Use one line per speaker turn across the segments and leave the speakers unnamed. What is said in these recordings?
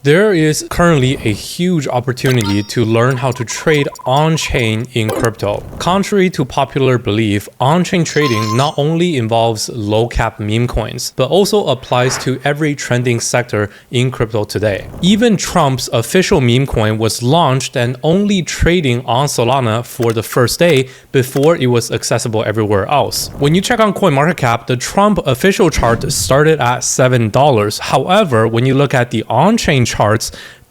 There is currently a huge opportunity to learn how to trade on-chain in crypto. Contrary to popular belief, on-chain trading not only involves low-cap meme coins, but also applies to every trending sector in crypto today. Even Trump's official meme coin was launched and only trading on Solana for the first day before it was accessible everywhere else. When you check on CoinMarketCap, the Trump official chart started at $7. However, when you look at the on-chain charts,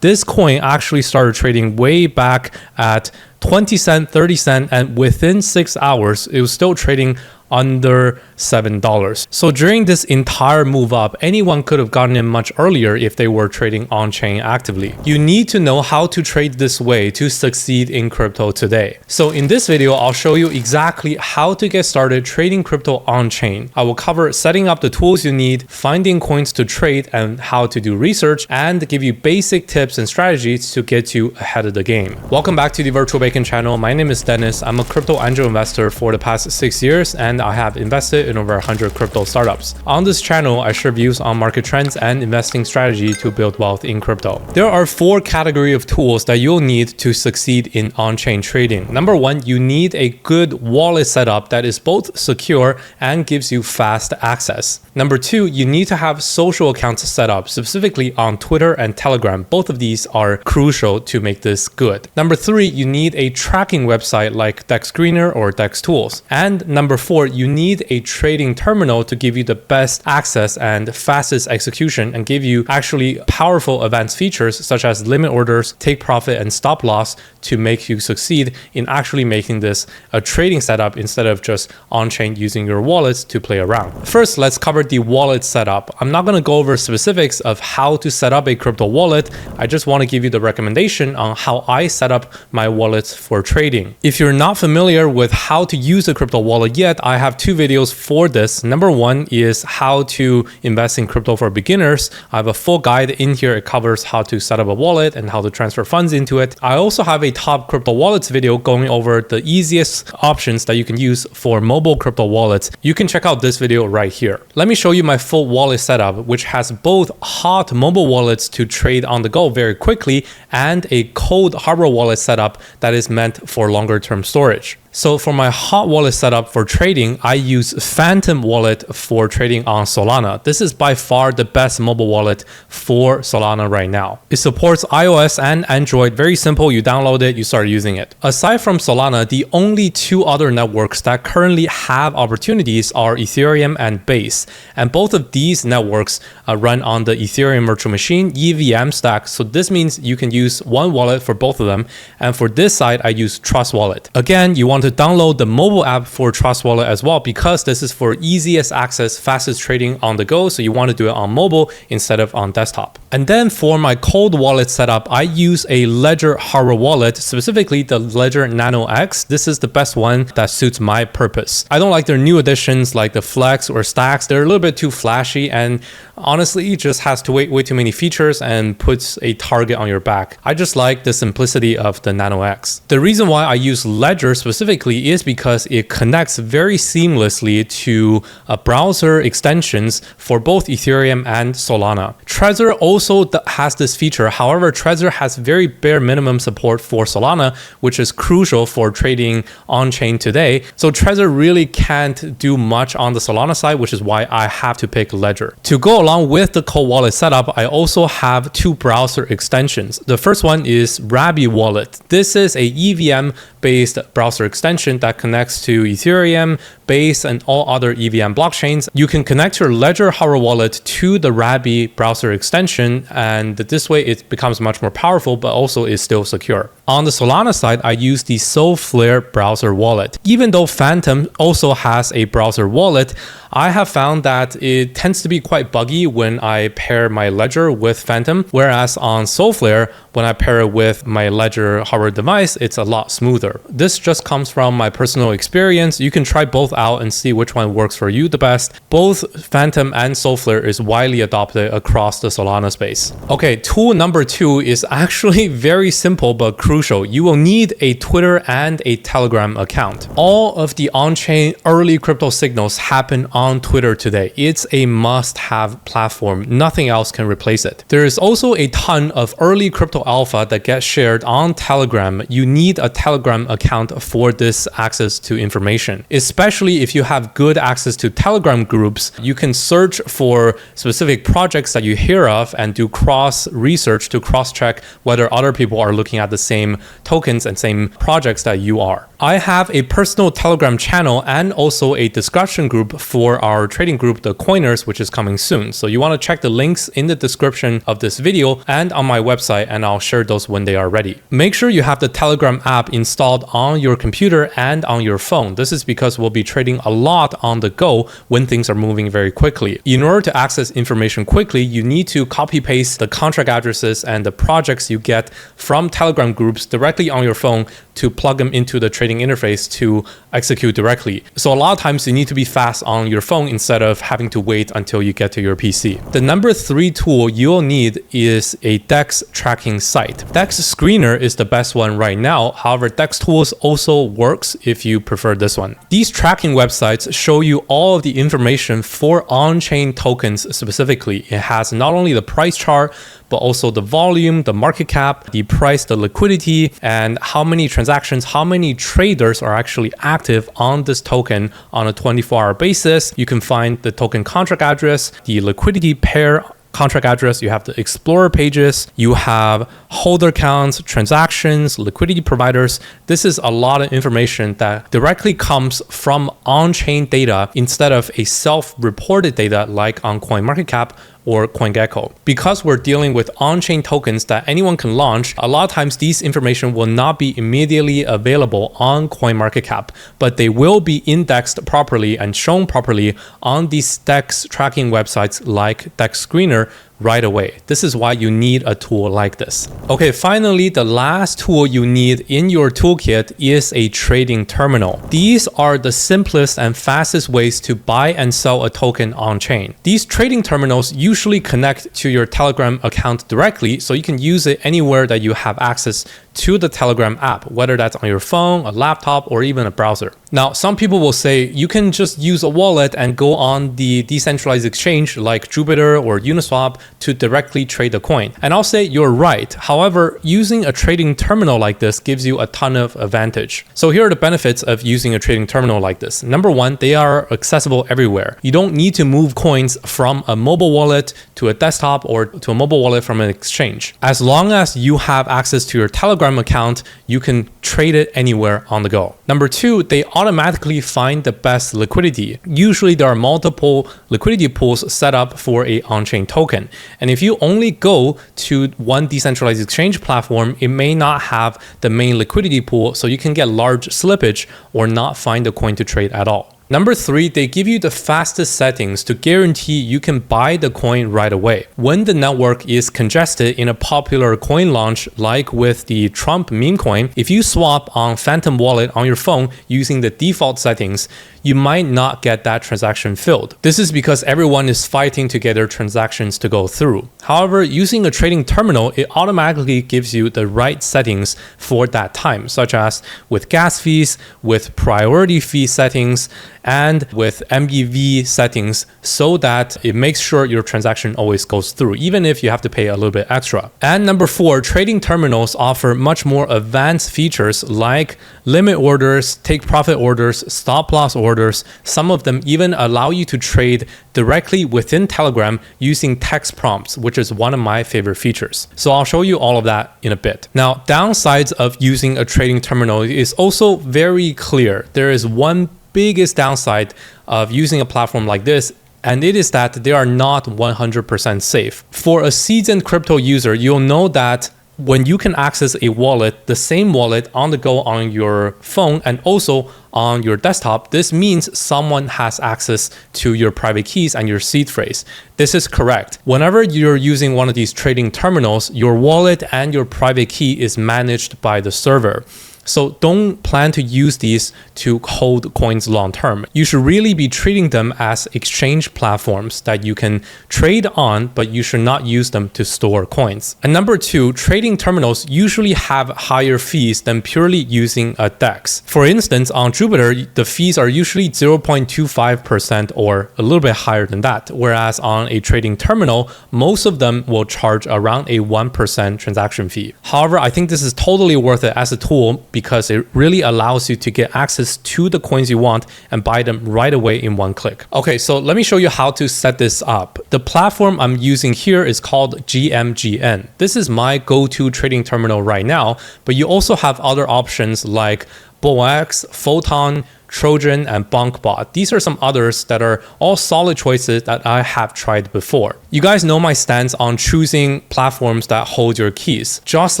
this coin actually started trading way back at 20 cents, 30 cents, and within 6 hours, it was still trading under $7. So during this entire move up, anyone could have gotten in much earlier if they were trading on-chain actively. You need to know how to trade this way to succeed in crypto today. So in this video, I'll show you exactly how to get started trading crypto on-chain. I will cover setting up the tools you need, finding coins to trade, and how to do research, and give you basic tips and strategies to get you ahead of the game. Welcome back to the VirtualBacon channel. My name is Dennis. I'm a crypto angel investor for the past 6 years, and I have invested in over 100 crypto startups. On this channel, I share views on market trends and investing strategy to build wealth in crypto. There are 4 categories of tools that you'll need to succeed in on-chain trading. Number 1, you need a good wallet setup that is both secure and gives you fast access. Number 2, you need to have social accounts set up, specifically on Twitter and Telegram. Both of these are crucial to make this good. Number 3, you need a tracking website like Dexscreener or Dex Tools. And number 4, you need a trading terminal to give you the best access and fastest execution and give you actually powerful advanced features such as limit orders, take profit, and stop loss to make you succeed in actually making this a trading setup instead of just on-chain using your wallets to play around. First, let's cover the wallet setup. I'm not going to go over specifics of how to set up a crypto wallet. I just want to give you the recommendation on how I set up my wallets for trading. If you're not familiar with how to use a crypto wallet yet, I have 2 videos for this. Number 1 is how to invest in crypto for beginners. I have a full guide in here. It covers how to set up a wallet and how to transfer funds into it. I also have a top crypto wallets video going over the easiest options that you can use for mobile crypto wallets. You can check out this video right here. Let me show you my full wallet setup, which has both hot mobile wallets to trade on the go very quickly and a cold hardware wallet setup that is meant for longer term storage. So for my hot wallet setup for trading, I use Photon wallet for trading on Solana. This is by far the best mobile wallet for Solana right now. It supports iOS and Android. Very simple. You download it, you start using it. Aside from Solana, the only 2 other networks that currently have opportunities are Ethereum and Base. And both of these networks run on the Ethereum virtual machine EVM stack. So this means you can use one wallet for both of them. And for this side, I use Trust Wallet. Again, you want to download the mobile app for Trust Wallet as well, because this is for easiest access, fastest trading on the go. So you want to do it on mobile instead of on desktop. And then for my cold wallet setup, I use a Ledger hardware wallet, specifically the Ledger Nano X. This is the best one that suits my purpose. I don't like their new additions like the Flex or Stacks. They're a little bit too flashy, and honestly, it just has way too many features and puts a target on your back. I just like the simplicity of the Nano X. The reason why I use Ledger specifically is because it connects very seamlessly to browser extensions for both Ethereum and Solana. Trezor also has this feature. However, Trezor has very bare minimum support for Solana, which is crucial for trading on-chain today. So Trezor really can't do much on the Solana side, which is why I have to pick Ledger. To go along with the cold wallet setup, I also have 2 browser extensions. The first one is Rabi Wallet. This is a EVM-based browser extension that connects to Ethereum, Base, and all other EVM blockchains. You can connect your Ledger hardware wallet to the Rabi browser extension, and this way it becomes much more powerful, but also is still secure. On the Solana side, I use the Solflare browser wallet. Even though Phantom also has a browser wallet, I have found that it tends to be quite buggy when I pair my Ledger with Phantom, whereas on Solflare, when I pair it with my Ledger hardware device, it's a lot smoother. This just comes from my personal experience. You can try both out and see which one works for you the best. Both Phantom and Solflare is widely adopted across the Solana space. Okay, tool number 2 is actually very simple but crucial. You will need a Twitter and a Telegram account. All of the on-chain early crypto signals happen on Twitter today. It's a must-have platform. Nothing else can replace it. There is also a ton of early crypto alpha that gets shared on Telegram. You need a Telegram account for this access to information. Especially if you have good access to Telegram groups, you can search for specific projects that you hear of and do cross research to cross-check whether other people are looking at the same tokens and same projects that you are. I have a personal Telegram channel and also a discussion group for our trading group, the Coiners, which is coming soon. So you want to check the links in the description of this video and on my website, and I'll share those when they are ready. Make sure you have the Telegram app installed on your computer and on your phone. This is because we'll be trading a lot on the go when things are moving very quickly. In order to access information quickly, you need to copy paste the contract addresses and the projects you get from Telegram groups directly on your phone to plug them into the trading interface to execute directly. So a lot of times you need to be fast on your phone instead of having to wait until you get to your PC. The number 3 tool you'll need is a Dex tracking site. Dexscreener is the best one right now. However, Dex Tools also works if you prefer this one. These tracking websites show you all of the information for on-chain tokens specifically. It has not only the price chart, but also the volume, the market cap, the price, the liquidity, and how many transactions, how many traders are actually active on this token on a 24-hour basis. You can find the token contract address, the liquidity pair contract address, you have the explorer pages, you have holder counts, transactions, liquidity providers. This is a lot of information that directly comes from on-chain data instead of a self-reported data like on CoinMarketCap or CoinGecko. Because we're dealing with on-chain tokens that anyone can launch, a lot of times these information will not be immediately available on CoinMarketCap, but they will be indexed properly and shown properly on these Dex tracking websites like Dexscreener right away. This is why you need a tool like this. Okay, finally, the last tool you need in your toolkit is a trading terminal. These are the simplest and fastest ways to buy and sell a token on chain. These trading terminals usually connect to your Telegram account directly, so you can use it anywhere that you have access to the Telegram app, whether that's on your phone, a laptop, or even a browser. Now, some people will say you can just use a wallet and go on the decentralized exchange like Jupiter or Uniswap to directly trade a coin. And I'll say you're right. However, using a trading terminal like this gives you a ton of advantage. So here are the benefits of using a trading terminal like this. Number 1, they are accessible everywhere. You don't need to move coins from a mobile wallet to a desktop or to a mobile wallet from an exchange. As long as you have access to your Telegram account, you can trade it anywhere on the go. Number 2, they automatically find the best liquidity. Usually there are multiple liquidity pools set up for a on-chain token. And if you only go to one decentralized exchange platform, it may not have the main liquidity pool, so you can get large slippage or not find the coin to trade at all. Number 3, they give you the fastest settings to guarantee you can buy the coin right away. When the network is congested in a popular coin launch, like with the Trump meme coin, if you swap on Phantom wallet on your phone using the default settings, you might not get that transaction filled. This is because everyone is fighting to get their transactions to go through. However, using a trading terminal, it automatically gives you the right settings for that time, such as with gas fees, with priority fee settings, and with MBV settings, so that it makes sure your transaction always goes through, even if you have to pay a little bit extra. And number 4, trading terminals offer much more advanced features like limit orders, take profit orders, stop loss orders. Some of them even allow you to trade directly within Telegram using text prompts, which is one of my favorite features. So I'll show you all of that in a bit. Now, downsides of using a trading terminal is also very clear. There is one biggest downside of using a platform like this, and it is that they are not 100% safe. For a seasoned crypto user, you'll know that when you can access a wallet, the same wallet on the go on your phone and also on your desktop, this means someone has access to your private keys and your seed phrase. This is correct. Whenever you're using one of these trading terminals, your wallet and your private key is managed by the server. So don't plan to use these to hold coins long term. You should really be treating them as exchange platforms that you can trade on, but you should not use them to store coins. And number two, trading terminals usually have higher fees than purely using a DEX. For instance, on Jupiter, the fees are usually 0.25% or a little bit higher than that, whereas on a trading terminal, most of them will charge around a 1% transaction fee. However, I think this is totally worth it as a tool because it really allows you to get access to the coins you want and buy them right away in one click. Okay, so let me show you how to set this up. The platform I'm using here is called GMGN. This is my go-to trading terminal right now, but you also have other options like BullX, Photon, Trojan, and BonkBot. These are some others that are all solid choices that I have tried before. You guys know my stance on choosing platforms that hold your keys. Just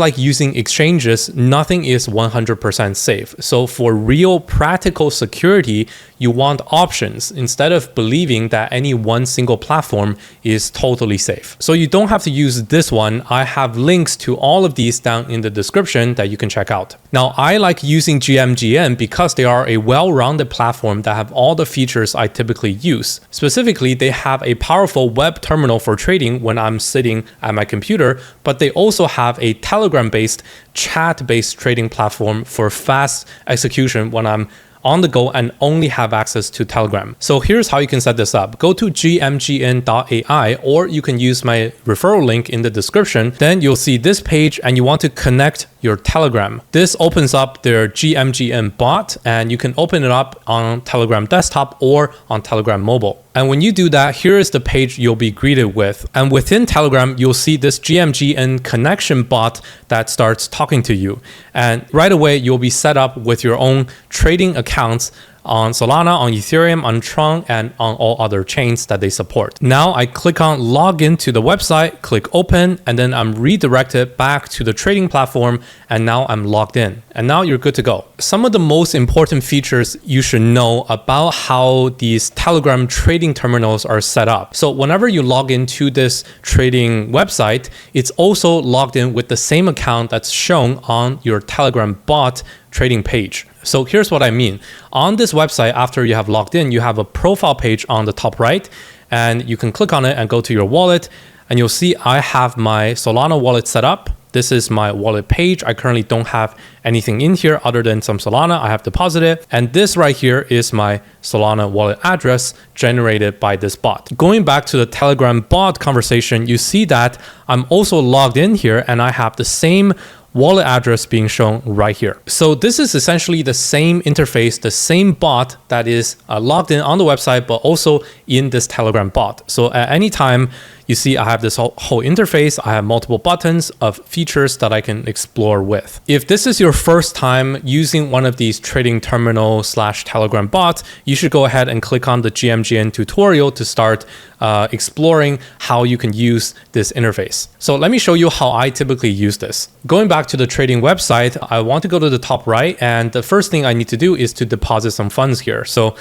like using exchanges, nothing is 100% safe. So for real practical security, you want options instead of believing that any one single platform is totally safe. So you don't have to use this one. I have links to all of these down in the description that you can check out. Now, I like using GMGN because they are a well-rounded platform that have all the features I typically use. Specifically, they have a powerful web terminal for trading when I'm sitting at my computer, but they also have a Telegram-based, chat-based trading platform for fast execution when I'm on the go and only have access to Telegram. So here's how you can set this up. Go to gmgn.ai or you can use my referral link in the description. Then you'll see this page and you want to connect your Telegram. This opens up their GMGN bot and you can open it up on Telegram desktop or on Telegram mobile. And when you do that, here is the page you'll be greeted with. And within Telegram, you'll see this GMGN connection bot that starts talking to you. And right away, you'll be set up with your own trading accounts on Solana, on Ethereum, on Tron, and on all other chains that they support. Now I click on log into the website, click open, and then I'm redirected back to the trading platform, and now I'm logged in. And now you're good to go. Some of the most important features you should know about how these Telegram trading terminals are set up. So whenever you log into this trading website, it's also logged in with the same account that's shown on your Telegram bot trading page. So here's what I mean. On this website, after you have logged in, you have a profile page on the top right, and you can click on it and go to your wallet, and you'll see I have my Solana wallet set up. This is my wallet page. I currently don't have anything in here other than some Solana I have deposited. And this right here is my Solana wallet address generated by this bot. Going back to the Telegram bot conversation, you see that I'm also logged in here and I have the same wallet address being shown right here. So this is essentially the same interface, the same bot that is logged in on the website, but also in this Telegram bot. So at any time, you see I have this whole interface. I have multiple buttons of features that I can explore with. If this is your first time using one of these trading terminal / Telegram bots, you should go ahead and click on the GMGN tutorial to start exploring how you can use this interface. So let me show you how I typically use this. Going back to the trading website, I want to go to the top right, and the first thing I need to do is to deposit some funds here. So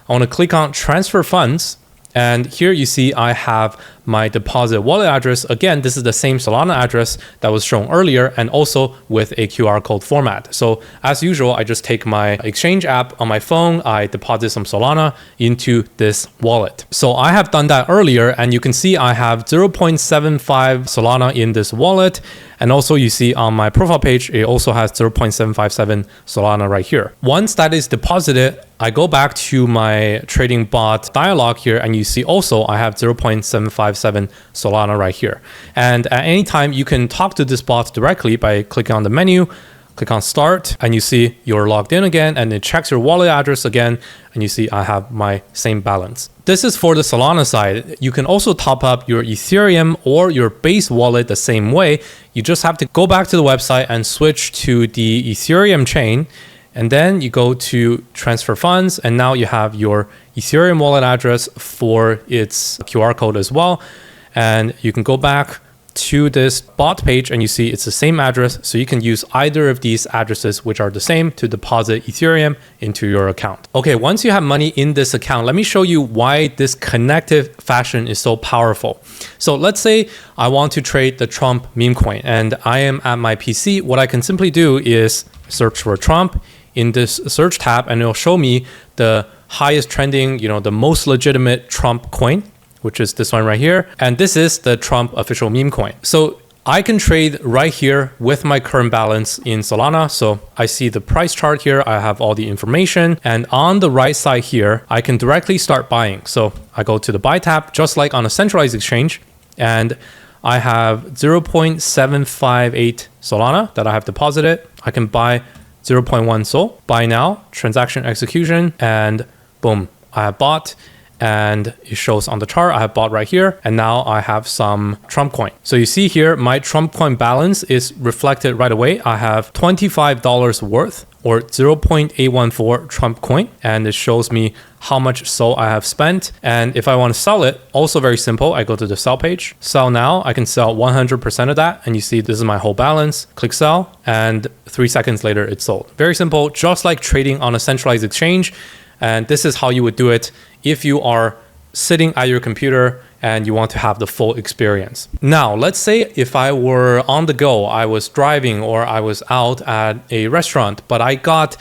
I want to click on transfer funds. And here you see I have my deposit wallet address. Again, this is the same Solana address that was shown earlier and also with a QR code format. So as usual, I just take my exchange app on my phone, I deposit some Solana into this wallet. So I have done that earlier and you can see I have 0.75 Solana in this wallet. And also you see on my profile page, it also has 0.757 Solana right here. Once that is deposited, I go back to my trading bot dialog here and you see also I have 0.757 Solana right here. And at any time you can talk to this bot directly by clicking on the menu, click on start, and you see you're logged in again and it checks your wallet address again and you see I have my same balance. This is for the Solana side. You can also top up your Ethereum or your base wallet the same way. You just have to go back to the website and switch to the Ethereum chain. And then you go to transfer funds and now you have your Ethereum wallet address for its QR code as well. And you can go back to this bot page and you see it's the same address. So you can use either of these addresses, which are the same, to deposit Ethereum into your account. Okay, once you have money in this account, let me show you why this connective fashion is so powerful. So let's say I want to trade the Trump meme coin and I am at my PC. What I can simply do is search for Trump in this search tab and it'll show me the highest trending, the most legitimate Trump coin, which is this one right here. And this is the Trump official meme coin. So I can trade right here with my current balance in Solana. So I see the price chart here. I have all the information. And on the right side here, I can directly start buying. So I go to the buy tab, just like on a centralized exchange. And I have 0.758 Solana that I have deposited. I can buy 0.1 Sol. Buy now, transaction execution, and boom, I have bought. And it shows on the chart, I have bought right here. And now I have some Trump coin. So you see here, my Trump coin balance is reflected right away. I have $25 worth or 0.814 Trump coin. And it shows me how much Sol I have spent. And if I want to sell it, also very simple. I go to the sell page, sell now. I can sell 100% of that. And you see, this is my whole balance. Click sell. And 3 seconds later, it's sold. Very simple, just like trading on a centralized exchange. And this is how you would do it if you are sitting at your computer and you want to have the full experience. Now, let's say if I were on the go, I was driving or I was out at a restaurant, but I got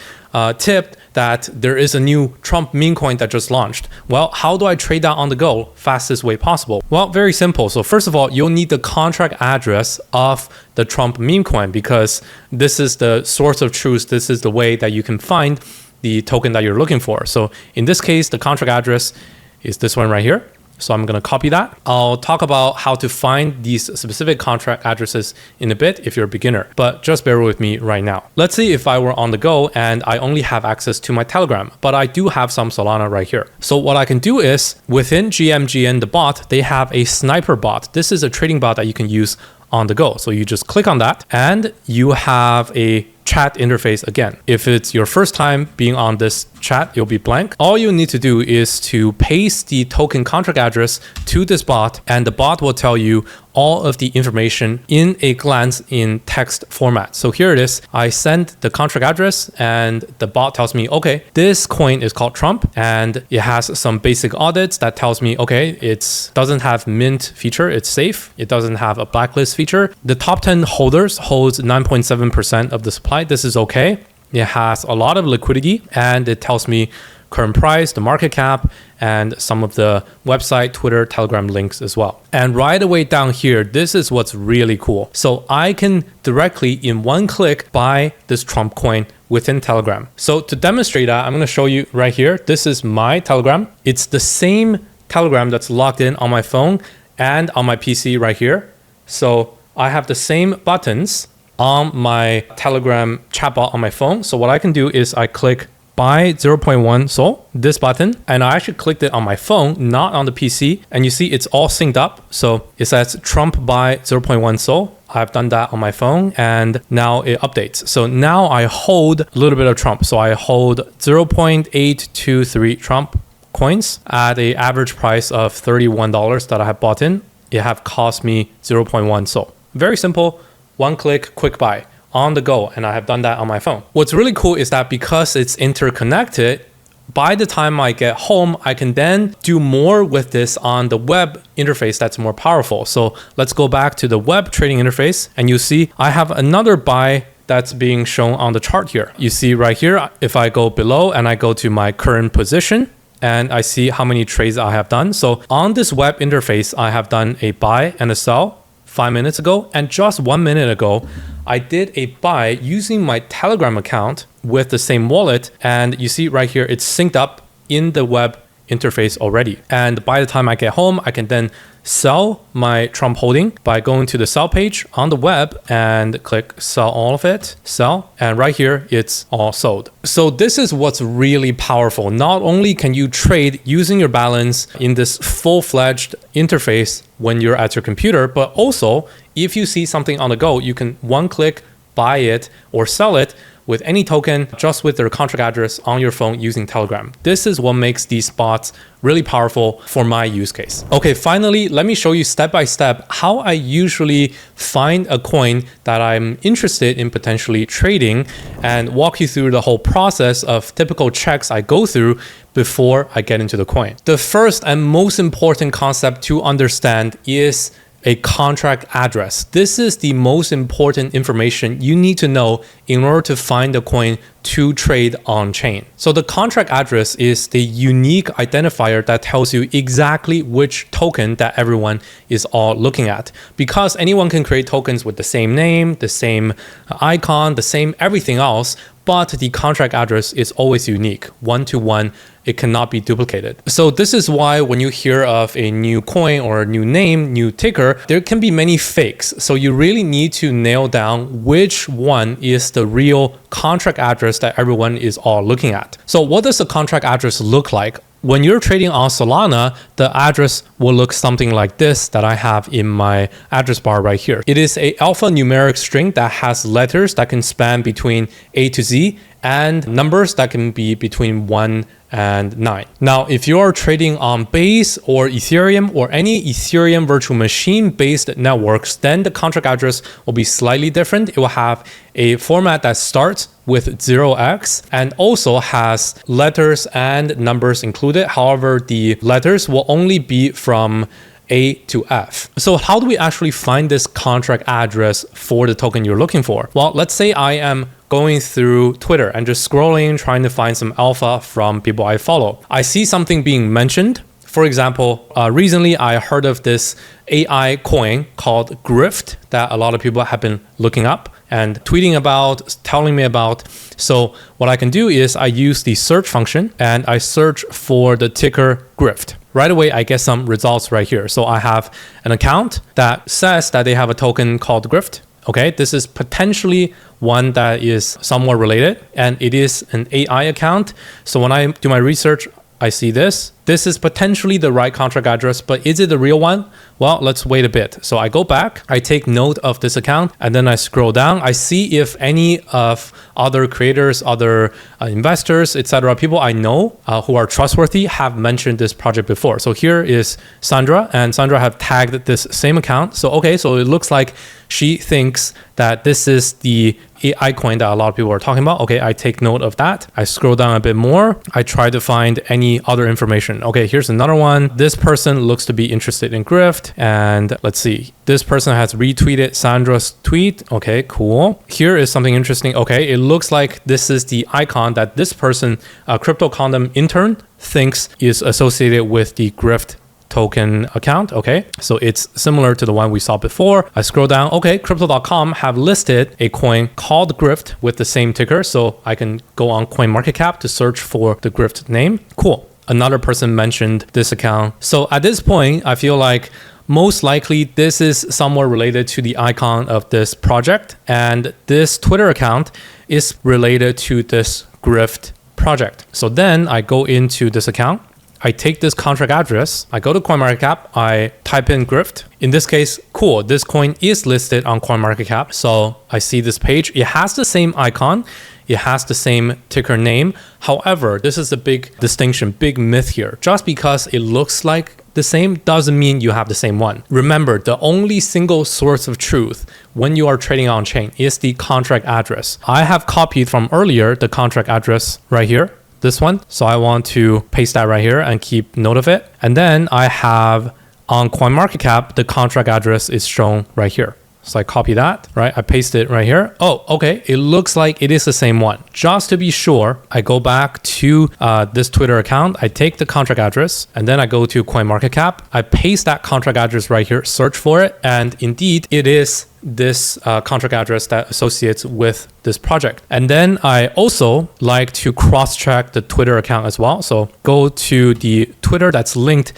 tipped that there is a new Trump meme coin that just launched. Well, how do I trade that on the go fastest way possible? Well, very simple. So first of all, you'll need the contract address of the Trump meme coin because this is the source of truth. This is the way that you can find the token that you're looking for. So in this case, the contract address is this one right here. So I'm going to copy that. I'll talk about how to find these specific contract addresses in a bit if you're a beginner, but just bear with me right now. Let's say if I were on the go and I only have access to my Telegram, but I do have some Solana right here. So what I can do is within GMGN, the bot, they have a sniper bot. This is a trading bot that you can use on the go. So you just click on that and you have a chat interface again. If it's your first time being on this chat, it'll be blank. All you need to do is to paste the token contract address to this bot and the bot will tell you all of the information in a glance in text format. So here it is. I send the contract address and the bot tells me, okay, this coin is called Trump and it has some basic audits that tells me, okay, it doesn't have mint feature. It's safe. It doesn't have a blacklist feature. The top 10 holders holds 9.7% of the supply. This is okay. It has a lot of liquidity and it tells me current price, the market cap, and some of the website, Twitter, Telegram links as well. And right away down here, this is what's really cool. So I can directly in one click buy this Trump coin within Telegram. So to demonstrate that, I'm going to show you right here. This is my Telegram. It's the same Telegram that's logged in on my phone and on my PC right here. So I have the same buttons on my Telegram chatbot on my phone. So what I can do is I click buy 0.1 Sol, this button, and I actually clicked it on my phone, not on the PC. And you see it's all synced up. So it says Trump buy 0.1 Sol. I've done that on my phone and now it updates. So now I hold a little bit of Trump. So I hold 0.823 Trump coins at an average price of $31 that I have bought in. It have cost me 0.1 Sol. Very simple, one click, quick buy on the go, and I have done that on my phone. What's really cool is that because it's interconnected, by the time I get home, I can then do more with this on the web interface that's more powerful. So let's go back to the web trading interface and you see I have another buy that's being shown on the chart here. You see right here, if I go below and I go to my current position, and I see how many trades I have done. So on this web interface, I have done a buy and a sell 5 minutes ago. And just 1 minute ago, I did a buy using my Telegram account with the same wallet. And you see right here, it's synced up in the web interface already. And by the time I get home, I can then sell my Trump holding by going to the sell page on the web and click sell all of it, sell, and right here it's all sold. So this is what's really powerful. Not only can you trade using your balance in this full-fledged interface when you're at your computer, but also if you see something on the go, you can one click buy it or sell it with any token, just with their contract address on your phone using Telegram. This is what makes these bots really powerful for my use case. Okay, finally, let me show you step by step how I usually find a coin that I'm interested in potentially trading and walk you through the whole process of typical checks I go through before I get into the coin. The first and most important concept to understand is a contract address. This is the most important information you need to know in order to find a coin to trade on chain. So the contract address is the unique identifier that tells you exactly which token that everyone is all looking at. Because anyone can create tokens with the same name, the same icon, the same everything else, but the contract address is always unique, one-to-one. It cannot be duplicated. So this is why when you hear of a new coin or a new name, new ticker, there can be many fakes. So you really need to nail down which one is the real contract address that everyone is all looking at. So what does the contract address look like? When you're trading on Solana, the address will look something like this that I have in my address bar right here. It is a alphanumeric string that has letters that can span between A to Z and numbers that can be between 1 and 9. Now, if you are trading on Base or Ethereum or any Ethereum virtual machine based networks, then the contract address will be slightly different. It will have a format that starts with 0x and also has letters and numbers included. However, the letters will only be from A to F. So how do we actually find this contract address for the token you're looking for? Well, let's say I am going through Twitter and just scrolling, trying to find some alpha from people I follow. I see something being mentioned. For example, recently I heard of this AI coin called Grift that a lot of people have been looking up and tweeting about, telling me about. So what I can do is I use the search function and I search for the ticker Grift. Right away, I get some results right here. So I have an account that says that they have a token called Grift. Okay, this is potentially one that is somewhat related, and it is an AI account. So when I do my research, I see this. This is potentially the right contract address, but is it the real one? Well, let's wait a bit. So I go back, I take note of this account, and then I scroll down. I see if any of other creators, other investors, etc., people I know who are trustworthy have mentioned this project before. So here is Sandra, and Sandra have tagged this same account. So okay, so it looks like she thinks that this is the AI coin that a lot of people are talking about. Okay, I take note of that. I scroll down a bit more. I try to find any other information. Okay, here's another one. This person looks to be interested in Grift. And let's see, this person has retweeted Sandra's tweet. Okay, cool. Here is something interesting. Okay, it looks like this is the icon that this person, a crypto condom intern, thinks is associated with the Grift token account. Okay, so it's similar to the one we saw before. I scroll down. Okay, crypto.com have listed a coin called Grift with the same ticker. So I can go on CoinMarketCap to search for the Grift name. Cool. Another person mentioned this account. So at this point, I feel like most likely this is somewhat related to the icon of this project. And this Twitter account is related to this Grift project. So then I go into this account. I take this contract address, I go to CoinMarketCap, I type in Grift. In this case, cool, this coin is listed on CoinMarketCap. So I see this page, it has the same icon, it has the same ticker name. However, this is a big distinction, big myth here. Just because it looks like the same doesn't mean you have the same one. Remember, the only single source of truth when you are trading on chain is the contract address. I have copied from earlier the contract address right here. This one. So I want to paste that right here and keep note of it. And then I have on CoinMarketCap, the contract address is shown right here. So I copy that, right? I paste it right here. Oh, okay. It looks like it is the same one. Just to be sure, I go back to this Twitter account. I take the contract address and then I go to CoinMarketCap. I paste that contract address right here, search for it. And indeed, it is this contract address that associates with this project. And then I also like to cross-check the Twitter account as well. So go to the Twitter that's linked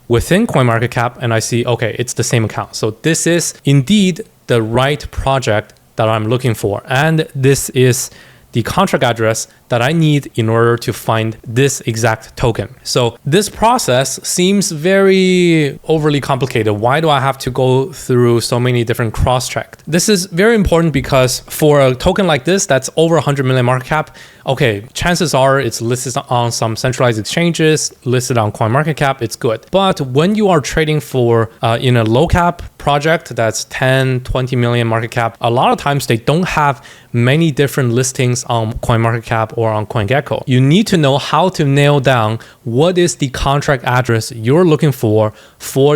within CoinMarketCap and I see, okay, it's the same account. So this is indeed the right project that I'm looking for. And this is the contract address that I need in order to find this exact token. So this process seems very overly complicated. Why do I have to go through so many different cross-checks? This is very important because for a token like this that's over 100 million market cap, okay, chances are it's listed on some centralized exchanges, listed on CoinMarketCap, it's good. But when you are trading for in a low cap project that's 10, 20 million market cap, a lot of times they don't have many different listings on CoinMarketCap or on CoinGecko. You need to know how to nail down what is the contract address you're looking for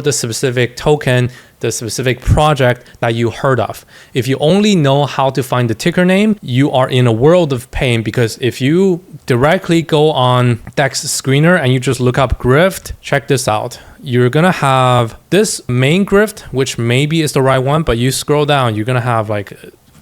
the specific token, the specific project that you heard of. If you only know how to find the ticker name, you are in a world of pain, because if you directly go on Dexscreener and you just look up grift, check this out. You're gonna have this main grift, which maybe is the right one, but you scroll down, you're gonna have like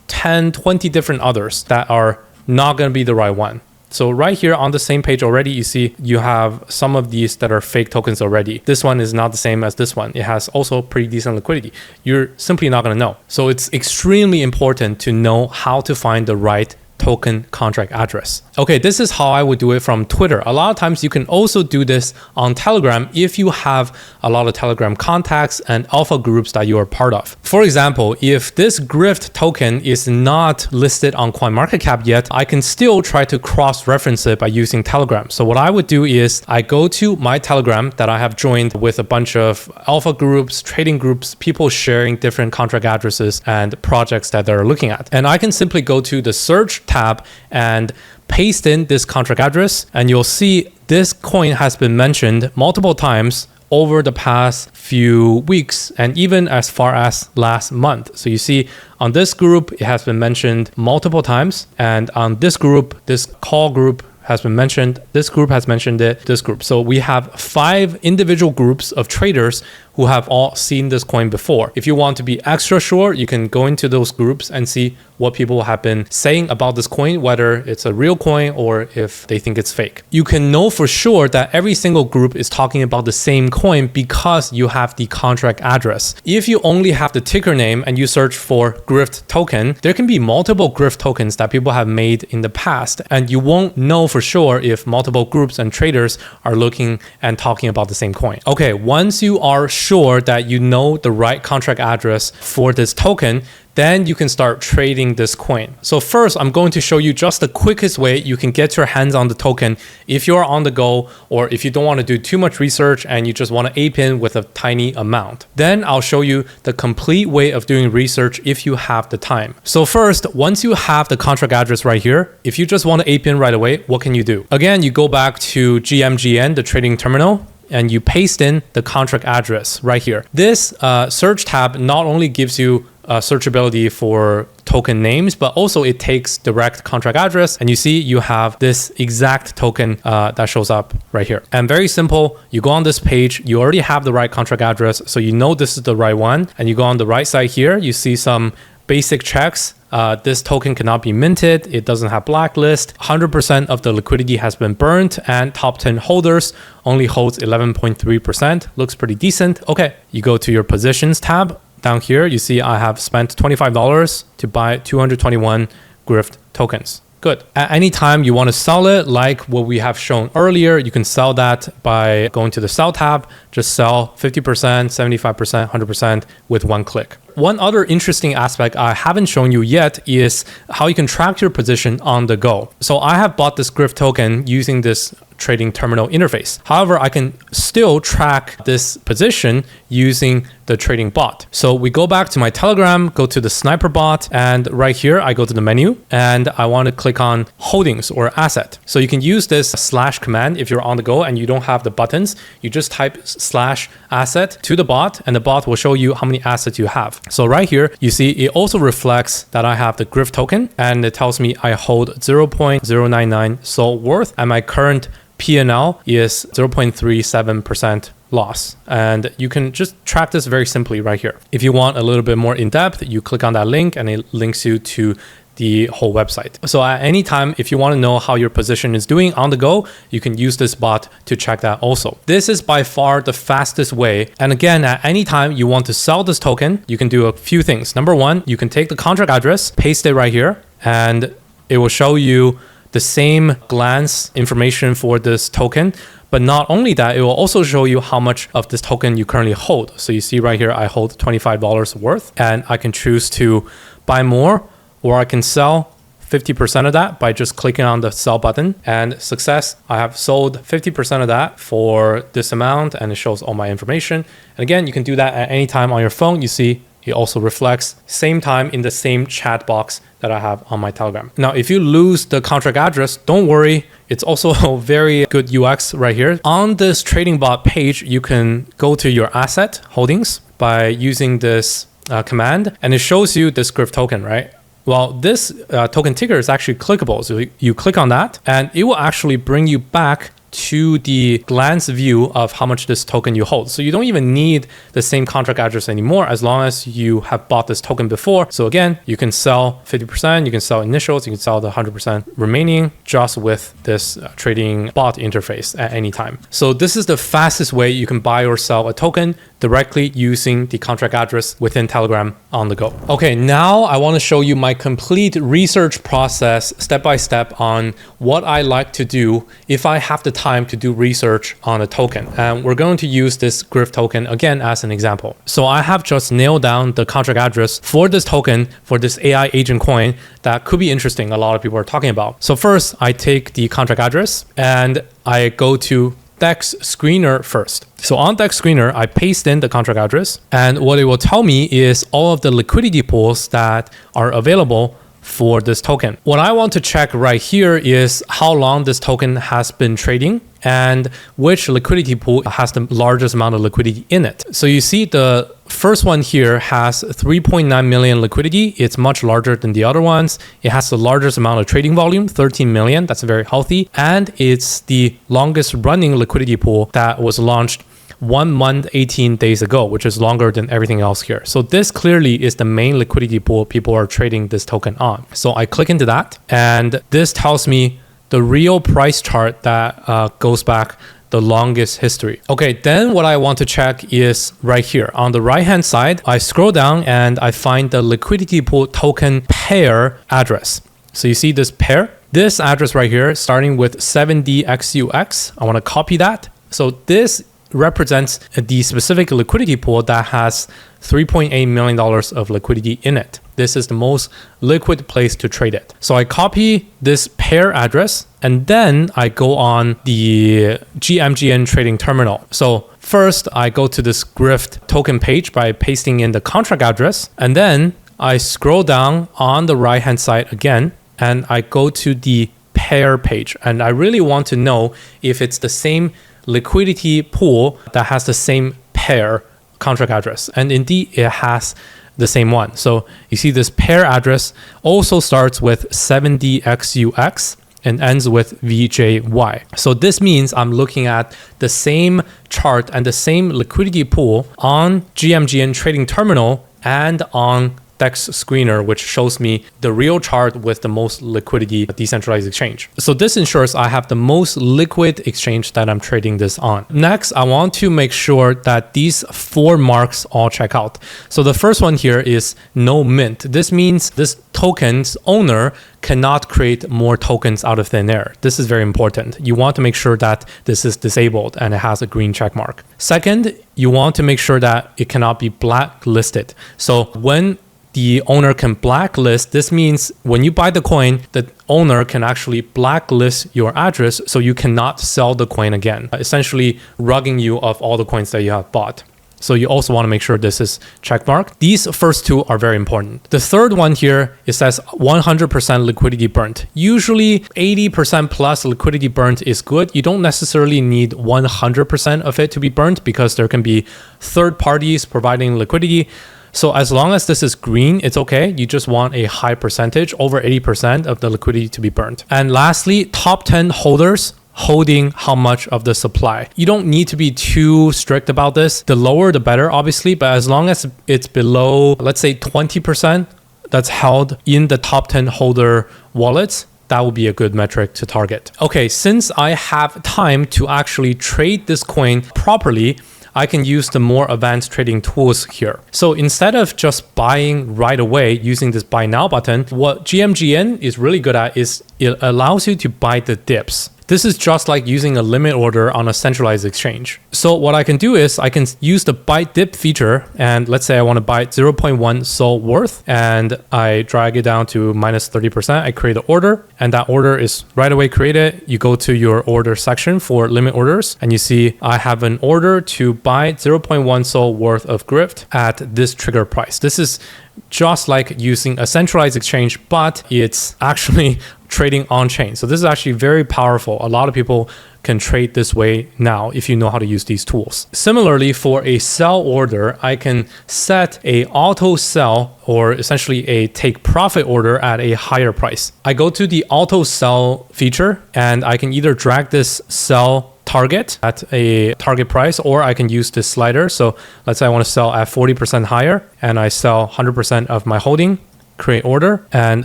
10, 20 different others that are not gonna be the right one. So right here on the same page already, you see you have some of these that are fake tokens already. This one is not the same as this one. It has also pretty decent liquidity. You're simply not going to know. So it's extremely important to know how to find the right token contract address. Okay, this is how I would do it from Twitter. A lot of times you can also do this on Telegram if you have a lot of Telegram contacts and alpha groups that you are part of. For example, if this grift token is not listed on CoinMarketCap yet, I can still try to cross-reference it by using Telegram. So what I would do is I go to my Telegram that I have joined with a bunch of alpha groups, trading groups, people sharing different contract addresses and projects that they're looking at. And I can simply go to the search tab and paste in this contract address, and you'll see this coin has been mentioned multiple times over the past few weeks and even as far as last month. So you see on this group, it has been mentioned multiple times, and on this group, this call group has been mentioned, this group has mentioned it, this group. So we have 5 individual groups of traders who have all seen this coin before. If you want to be extra sure, you can go into those groups and see what people have been saying about this coin, whether it's a real coin or if they think it's fake. You can know for sure that every single group is talking about the same coin because you have the contract address. If you only have the ticker name and you search for grift token, there can be multiple grift tokens that people have made in the past, and you won't know for sure if multiple groups and traders are looking and talking about the same coin. Okay, once you are sure that you know the right contract address for this token, then you can start trading this coin. So first, I'm going to show you just the quickest way you can get your hands on the token if you're on the go, or if you don't want to do too much research and you just want to ape in with a tiny amount. Then I'll show you the complete way of doing research if you have the time. So first, once you have the contract address right here, if you just want to ape in right away, what can you do? Again, you go back to GMGN, the trading terminal, and you paste in the contract address right here. This search tab not only gives you searchability for token names, but also it takes direct contract address, and you see you have this exact token that shows up right here. And very simple, you go on this page, you already have the right contract address, so you know this is the right one, and you go on the right side here, you see some basic checks. This token cannot be minted, it doesn't have blacklist, 100% of the liquidity has been burnt, and top 10 holders only holds 11.3%. Looks pretty decent. Okay, you go to your positions tab. Down here, you see I have spent $25 to buy 221 grift tokens. Good. At any time you want to sell it, like what we have shown earlier, you can sell that by going to the sell tab, just sell 50%, 75%, 100% with one click. One other interesting aspect I haven't shown you yet is how you can track your position on the go. So I have bought this grift token using this trading terminal interface. However, I can still track this position using the trading bot. So we go back to my Telegram, go to the sniper bot, and right here I go to the menu and I want to click on holdings or asset. So you can use this slash command if you're on the go and you don't have the buttons. You just type slash asset to the bot and the bot will show you how many assets you have. So right here, you see it also reflects that I have the grift token and it tells me I hold 0.099 SOL worth and my current P&L is 0.37% loss. And you can just track this very simply right here. If you want a little bit more in depth, you click on that link and it links you to the whole website. So at any time, if you want to know how your position is doing on the go, you can use this bot to check that also. This is by far the fastest way. And again, at any time you want to sell this token, you can do a few things. Number one, you can take the contract address, paste it right here, and it will show you the same glance information for this token. But not only that, it will also show you how much of this token you currently hold. So you see right here, I hold $25 worth, and I can choose to buy more, or I can sell 50% of that by just clicking on the sell button. And success, I have sold 50% of that for this amount, and it shows all my information. And again, you can do that at any time on your phone. You see, it also reflects same time in the same chat box that I have on my Telegram. Now, if you lose the contract address, don't worry. It's also a very good UX right here. On this trading bot page, you can go to your asset holdings by using this command, and it shows you this GRIF token, right? Well, this token ticker is actually clickable. So you click on that, and it will actually bring you back to the glance view of how much this token you hold. So you don't even need the same contract address anymore as long as you have bought this token before. So again, you can sell 50%, you can sell initials, you can sell the 100% remaining just with this trading bot interface at any time. So this is the fastest way you can buy or sell a token directly using the contract address within Telegram on the go. Okay, now I want to show you my complete research process step by step on what I like to do if I have the time to do research on a token. And we're going to use this GRIF token again as an example. So I have just nailed down the contract address for this token, for this AI agent coin that could be interesting. A lot of people are talking about. So first I take the contract address and I go to Dexscreener first. So on Dexscreener, I paste in the contract address, and what it will tell me is all of the liquidity pools that are available for this token. What I want to check right here is how long this token has been trading and which liquidity pool has the largest amount of liquidity in it. So you see the first one here has 3.9 million liquidity. It's much larger than the other ones. It has the largest amount of trading volume, 13 million. That's very healthy. And it's the longest running liquidity pool that was launched 1 month, 18 days ago, which is longer than everything else here. So this clearly is the main liquidity pool people are trading this token on. So I click into that, and this tells me the real price chart that goes back the longest history. Okay, then what I want to check is right here. On the right-hand side, I scroll down and I find the liquidity pool token pair address. So you see this pair? This address right here, starting with 7DXUX. I want to copy that. So this represents the specific liquidity pool that has $3.8 million of liquidity in it. This is the most liquid place to trade it. So I copy this pair address and then I go on the GMGN trading terminal. So first I go to this GRIF token page by pasting in the contract address, and then I scroll down on the right hand side again and I go to the pair page, and I really want to know if it's the same liquidity pool that has the same pair contract address. And indeed it has the same one. So you see this pair address also starts with 7DXUX and ends with VJY. So this means I'm looking at the same chart and the same liquidity pool on GMGN trading terminal and on Dexscreener, which shows me the real chart with the most liquidity decentralized exchange. So this ensures I have the most liquid exchange that I'm trading this on. Next, I want to make sure that these 4 marks all check out. So the first one here is no mint. This means this token's owner cannot create more tokens out of thin air. This is very important. You want to make sure that this is disabled and it has a green check mark. Second, you want to make sure that it cannot be blacklisted. So when the owner can blacklist, this means when you buy the coin, the owner can actually blacklist your address so you cannot sell the coin again, essentially rugging you of all the coins that you have bought. So you also want to make sure this is checkmarked. These first 2 are very important. The third one here, it says 100% liquidity burnt. Usually 80% plus liquidity burnt is good. You don't necessarily need 100% of it to be burnt because there can be third parties providing liquidity. So as long as this is green, it's okay. You just want a high percentage, over 80% of the liquidity to be burnt. And lastly, top 10 holders holding how much of the supply. You don't need to be too strict about this. The lower, the better, obviously. But as long as it's below, let's say 20% that's held in the top 10 holder wallets, that would be a good metric to target. Okay, since I have time to actually trade this coin properly, I can use the more advanced trading tools here. So instead of just buying right away using this buy now button, what GMGN is really good at is it allows you to buy the dips. This is just like using a limit order on a centralized exchange. So what I can do is I can use the buy dip feature, and let's say I want to buy 0.1 SOL worth, and I drag it down to minus 30%. I create an order, and that order is right away created. You go to your order section for limit orders, and you see I have an order to buy 0.1 SOL worth of Grift at this trigger price. This is just like using a centralized exchange, but it's actually trading on chain. So this is actually very powerful. A lot of people can trade this way now if you know how to use these tools. Similarly, for a sell order, I can set a auto sell, or essentially a take profit order at a higher price. I go to the auto sell feature, and I can either drag this sell target at a target price, or I can use this slider. So let's say I want to sell at 40% higher, and I sell 100% of my holding, create order. And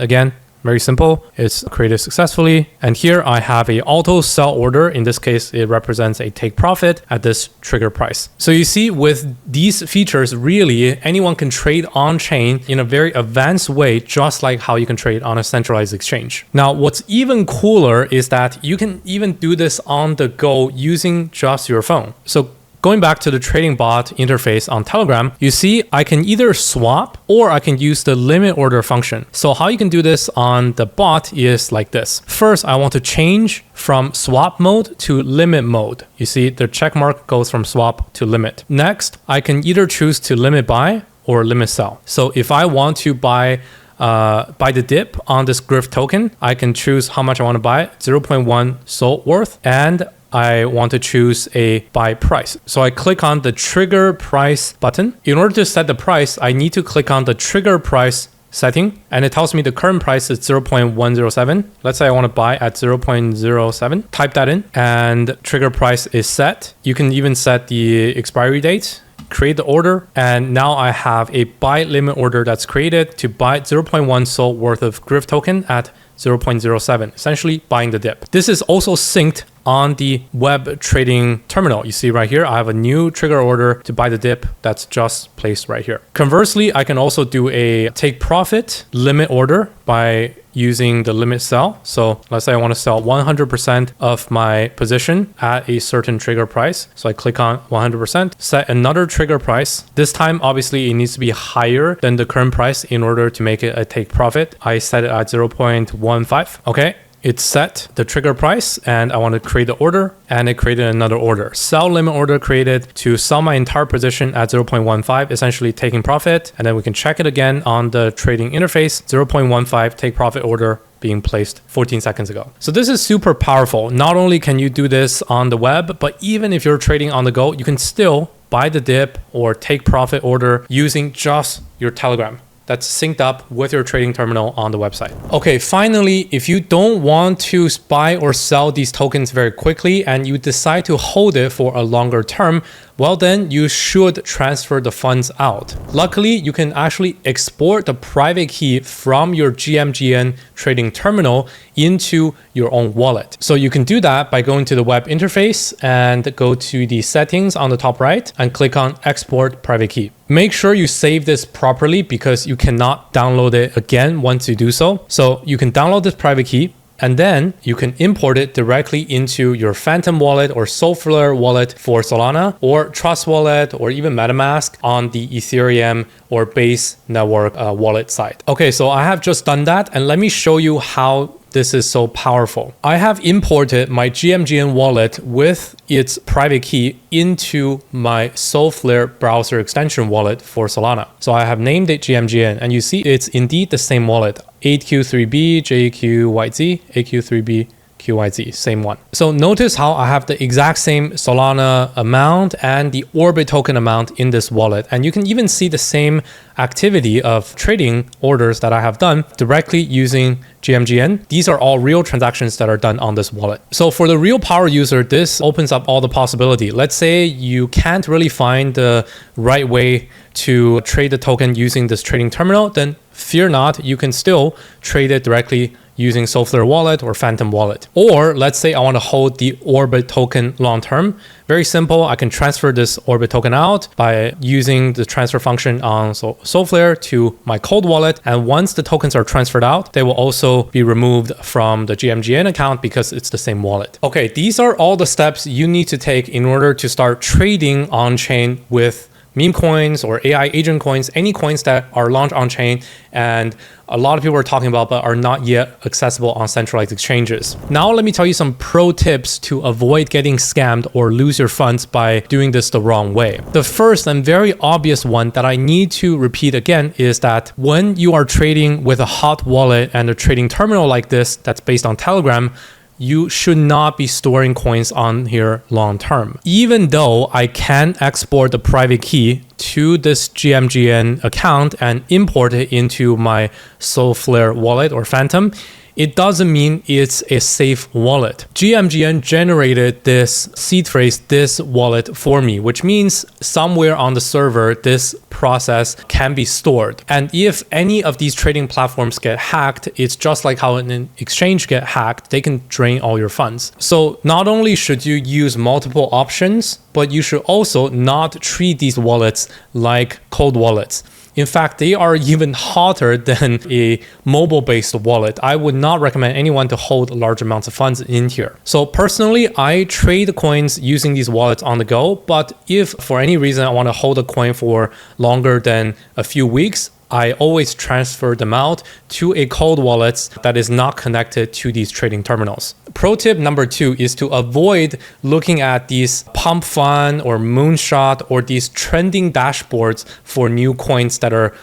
again, very simple, it's created successfully. And here I have a auto sell order. In this case, it represents a take profit at this trigger price. So you see, with these features, really anyone can trade on chain in a very advanced way, just like how you can trade on a centralized exchange. Now, what's even cooler is that you can even do this on the go using just your phone. So going back to the trading bot interface on Telegram, you see I can either swap or I can use the limit order function. So how you can do this on the bot is like this. First, I want to change from swap mode to limit mode. You see the check mark goes from swap to limit. Next, I can either choose to limit buy or limit sell. So if I want to buy the dip on this Grift token, I can choose how much I want to buy, 0.1 SOL worth, and I want to choose a buy price. So I click on the trigger price button. In order to set the price, I need to click on the trigger price setting, and it tells me the current price is 0.107. Let's say I want to buy at 0.07. Type that in, and trigger price is set. You can even set the expiry date, create the order, and now I have a buy limit order that's created to buy 0.1 SOL worth of Grift token at 0.07, essentially buying the dip. This is also synced on the web trading terminal. You see right here, I have a new trigger order to buy the dip that's just placed right here. Conversely, I can also do a take profit limit order by using the limit sell. So let's say I want to sell 100% of my position at a certain trigger price. So I click on 100%, set another trigger price. This time, obviously, it needs to be higher than the current price in order to make it a take profit. I set it at 0.15. Okay. It's set the trigger price, and I want to create the order, and it created another order. Sell limit order created to sell my entire position at 0.15, essentially taking profit. And then we can check it again on the trading interface, 0.15 take profit order being placed 14 seconds ago. So this is super powerful. Not only can you do this on the web, but even if you're trading on the go, you can still buy the dip or take profit order using just your Telegram that's synced up with your trading terminal on the website. Okay, finally, if you don't want to buy or sell these tokens very quickly and you decide to hold it for a longer term, well then you should transfer the funds out. Luckily, you can actually export the private key from your GMGN trading terminal into your own wallet. So you can do that by going to the web interface and go to the settings on the top right and click on export private key. Make sure you save this properly because you cannot download it again once you do so. So you can download this private key, and then you can import it directly into your Phantom wallet or Solflare wallet for Solana, or Trust wallet, or even MetaMask on the Ethereum or Base network wallet side. Okay, so I have just done that, and let me show you how this is so powerful. I have imported my GMGN wallet with its private key into my Solflare browser extension wallet for Solana. So I have named it GMGN, and you see it's indeed the same wallet. 8Q3B, JQYZ, AQ3B, QYZ, same one. So notice how I have the exact same Solana amount and the Orbit token amount in this wallet. And you can even see the same activity of trading orders that I have done directly using GMGN. These are all real transactions that are done on this wallet. So for the real power user, this opens up all the possibility. Let's say you can't really find the right way to trade the token using this trading terminal, then fear not, you can still trade it directly using Solflare wallet or Phantom wallet. Or let's say I want to hold the Orbit token long term. Very simple. I can transfer this Orbit token out by using the transfer function on Solflare to my cold wallet. And once the tokens are transferred out, they will also be removed from the GMGN account because it's the same wallet. Okay, these are all the steps you need to take in order to start trading on-chain with meme coins or AI agent coins, any coins that are launched on chain and a lot of people are talking about but are not yet accessible on centralized exchanges. Now let me tell you some pro tips to avoid getting scammed or lose your funds by doing this the wrong way. The first and very obvious one that I need to repeat again is that when you are trading with a hot wallet and a trading terminal like this that's based on Telegram, you should not be storing coins on here long term. Even though I can export the private key to this GMGN account and import it into my Solflare wallet or Phantom, it doesn't mean it's a safe wallet. GMGN generated this seed phrase, this wallet for me, which means somewhere on the server, this process can be stored. And if any of these trading platforms get hacked, it's just like how an exchange get hacked, they can drain all your funds. So not only should you use multiple options, but you should also not treat these wallets like cold wallets. In fact, they are even hotter than a mobile-based wallet. I would not recommend anyone to hold large amounts of funds in here. So personally, I trade coins using these wallets on the go, but if for any reason I want to hold a coin for longer than a few weeks, I always transfer them out to a cold wallet that is not connected to these trading terminals. Pro tip number 2 is to avoid looking at these pump fund or moonshot or these trending dashboards for new coins that are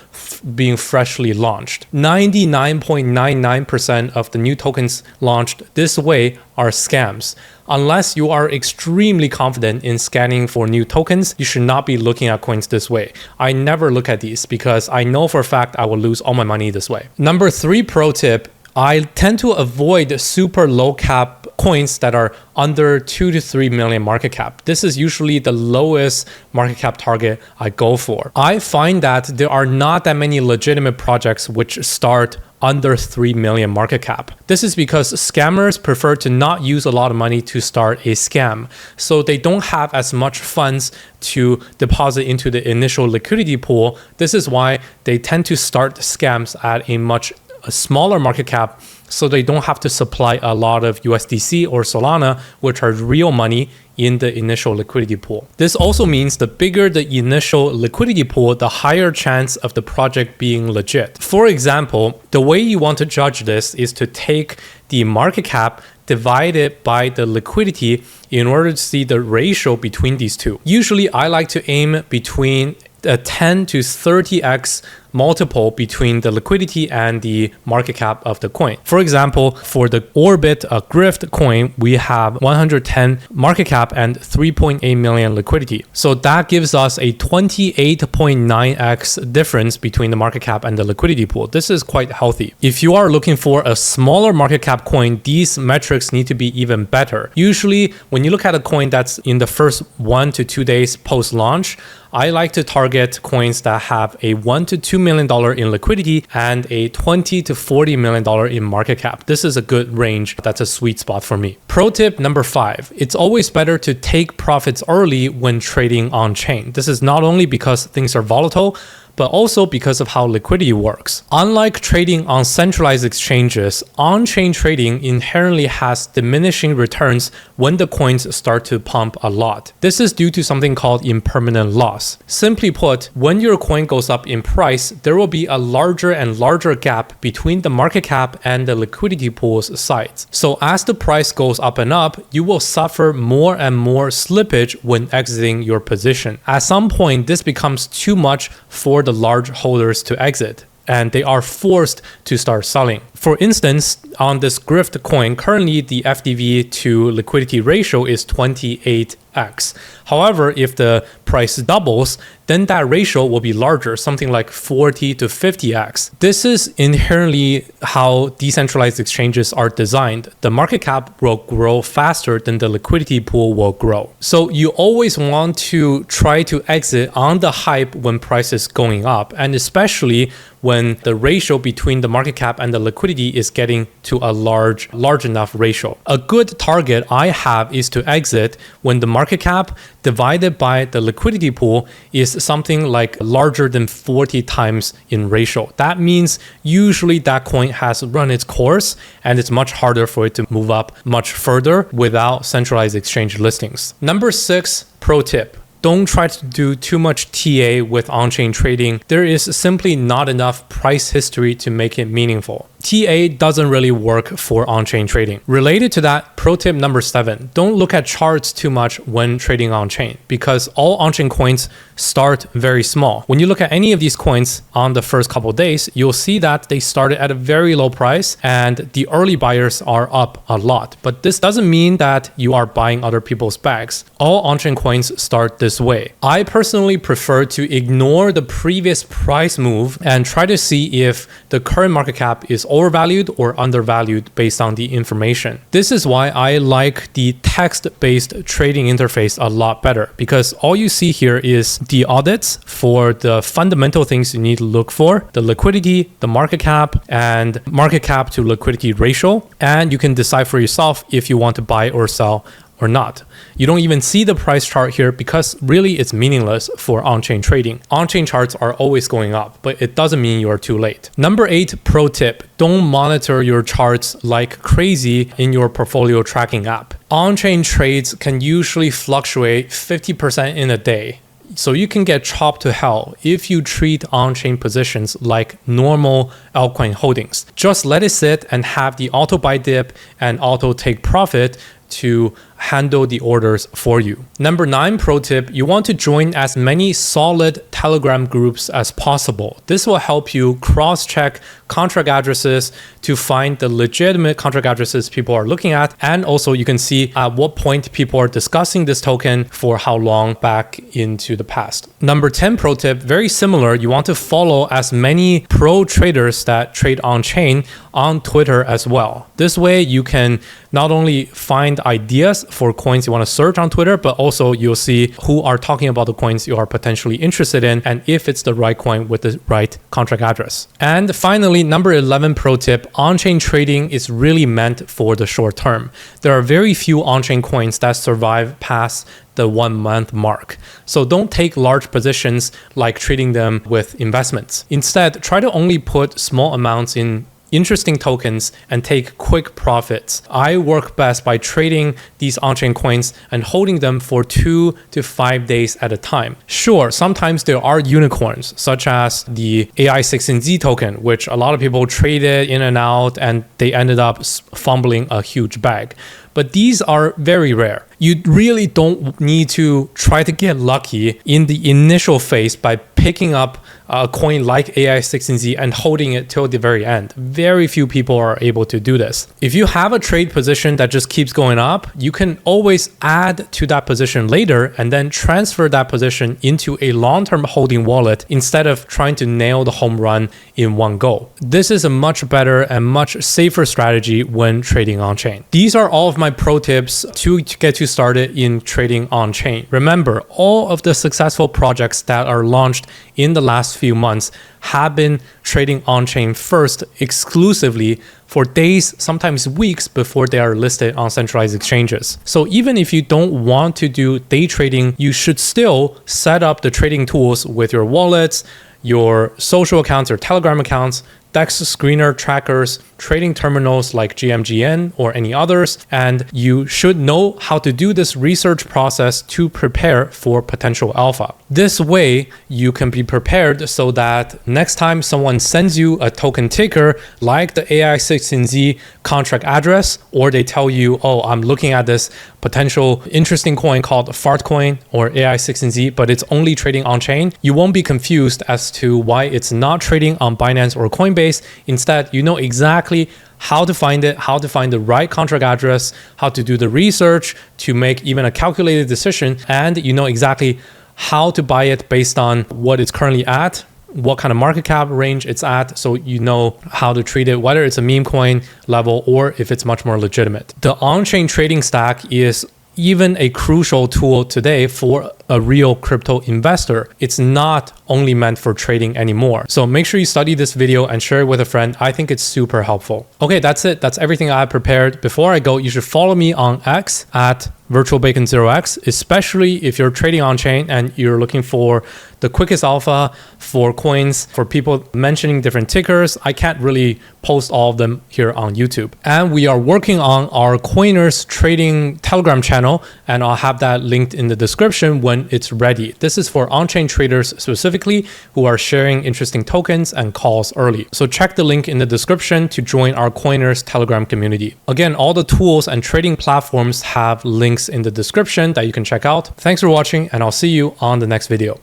being freshly launched. 99.99% of the new tokens launched this way are scams. Unless you are extremely confident in scanning for new tokens, you should not be looking at coins this way. I never look at these because I know for a fact I will lose all my money this way. Number 3 pro tip, I tend to avoid super low cap coins that are under 2 to 3 million market cap. This is usually the lowest market cap target I go for. I find that there are not that many legitimate projects which start under 3 million market cap. This is because scammers prefer to not use a lot of money to start a scam. So they don't have as much funds to deposit into the initial liquidity pool. This is why they tend to start scams at a much smaller market cap, so they don't have to supply a lot of USDC or Solana, which are real money, in the initial liquidity pool. This also means the bigger the initial liquidity pool, the higher chance of the project being legit. For example, the way you want to judge this is to take the market cap divided by the liquidity in order to see the ratio between these two. Usually I like to aim between a 10 to 30x multiple between the liquidity and the market cap of the coin. For example, for the Orbit Grift coin, we have 110 market cap and 3.8 million liquidity. So that gives us a 28.9x difference between the market cap and the liquidity pool. This is quite healthy. If you are looking for a smaller market cap coin, these metrics need to be even better. Usually, when you look at a coin that's in the first 1 to 2 days post-launch, I like to target coins that have a $1 to $2 million in liquidity and a $20 to $40 million in market cap. This is a good range. That's a sweet spot for me. Pro tip number 5, it's always better to take profits early when trading on chain. This is not only because things are volatile, but also because of how liquidity works. Unlike trading on centralized exchanges, on-chain trading inherently has diminishing returns when the coins start to pump a lot. This is due to something called impermanent loss. Simply put, when your coin goes up in price, there will be a larger and larger gap between the market cap and the liquidity pool's sides. So as the price goes up and up, you will suffer more and more slippage when exiting your position. At some point, this becomes too much for the large holders to exit, and they are forced to start selling. For instance, on this Grift coin, currently the FDV to liquidity ratio is 28x. However, if the price doubles, then that ratio will be larger, something like 40 to 50x. This is inherently how decentralized exchanges are designed. The market cap will grow faster than the liquidity pool will grow. So you always want to try to exit on the hype when price is going up, and especially when the ratio between the market cap and the liquidity liquidity is getting to a large enough ratio. A good target I have is to exit when the market cap divided by the liquidity pool is something like larger than 40 times in ratio. That means usually that coin has run its course and it's much harder for it to move up much further without centralized exchange listings. Number 6, pro tip. Don't try to do too much TA with on-chain trading. There is simply not enough price history to make it meaningful. TA doesn't really work for on-chain trading. Related to that, pro tip number 7, don't look at charts too much when trading on-chain because all on-chain coins start very small. When you look at any of these coins on the first couple of days, you'll see that they started at a very low price and the early buyers are up a lot. But this doesn't mean that you are buying other people's bags. All on-chain coins start this way. I personally prefer to ignore the previous price move and try to see if the current market cap is overvalued or undervalued based on the information. This is why I like the text-based trading interface a lot better because all you see here is the audits for the fundamental things you need to look for, the liquidity, the market cap, and market cap to liquidity ratio, and you can decide for yourself if you want to buy or sell or not. You don't even see the price chart here because really it's meaningless for on-chain trading. On-chain charts are always going up, but it doesn't mean you are too late. Number 8, pro tip. Don't monitor your charts like crazy in your portfolio tracking app. On-chain trades can usually fluctuate 50% in a day. So you can get chopped to hell if you treat on-chain positions like normal altcoin holdings. Just let it sit and have the auto buy dip and auto take profit to handle the orders for you. Number 9 pro tip, you want to join as many solid Telegram groups as possible. This will help you cross-check contract addresses to find the legitimate contract addresses people are looking at. And also you can see at what point people are discussing this token for how long back into the past. Number 10 pro tip, very similar. You want to follow as many pro traders that trade on-chain on Twitter as well. This way you can not only find ideas for coins you want to search on Twitter, but also you'll see who are talking about the coins you are potentially interested in and if it's the right coin with the right contract address. And finally, number 11 pro tip, on-chain trading is really meant for the short term. There are very few on-chain coins that survive past the 1 month mark. So don't take large positions like treating them with investments. Instead, try to only put small amounts in interesting tokens and take quick profits. I work best by trading these on-chain coins and holding them for 2 to 5 days at a time. Sure, sometimes there are unicorns, such as the AI16Z token, which a lot of people traded in and out and they ended up fumbling a huge bag. But these are very rare. You really don't need to try to get lucky in the initial phase by picking up a coin like AI16Z and holding it till the very end. Very few people are able to do this. If you have a trade position that just keeps going up, you can always add to that position later and then transfer that position into a long-term holding wallet instead of trying to nail the home run in one go. This is a much better and much safer strategy when trading on-chain. These are all of my pro tips to get you started in trading on-chain. Remember, all of the successful projects that are launched in the last few months have been trading on-chain first exclusively for days, sometimes weeks before they are listed on centralized exchanges. So even if you don't want to do day trading, you should still set up the trading tools with your wallets, your social accounts or Telegram accounts, Dexscreener trackers, trading terminals like GMGN or any others, and you should know how to do this research process to prepare for potential alpha. This way, you can be prepared so that next time someone sends you a token ticker like the AI16Z contract address, or they tell you, oh, I'm looking at this potential interesting coin called Fart Coin or AI16Z, but it's only trading on-chain, you won't be confused as to why it's not trading on Binance or Coinbase. Instead, you know exactly how to find it, how to find the right contract address, how to do the research to make even a calculated decision, and you know exactly how to buy it based on what it's currently at, what kind of market cap range it's at, so you know how to treat it, whether it's a meme coin level or if it's much more legitimate. The on-chain trading stack is even a crucial tool today for a real crypto investor. It's not only meant for trading anymore. So make sure you study this video and share it with a friend. I think it's super helpful. Okay, that's it. That's everything I have prepared. Before I go, you should follow me on X at VirtualBacon0x, especially if you're trading on chain and you're looking for the quickest alpha for coins, for people mentioning different tickers. I can't really post all of them here on YouTube. And we are working on our Coiners trading Telegram channel, and I'll have that linked in the description when it's ready. This is for on-chain traders specifically who are sharing interesting tokens and calls early. So check the link in the description to join our Coiners Telegram community. Again, all the tools and trading platforms have links in the description that you can check out. Thanks for watching, and I'll see you on the next video.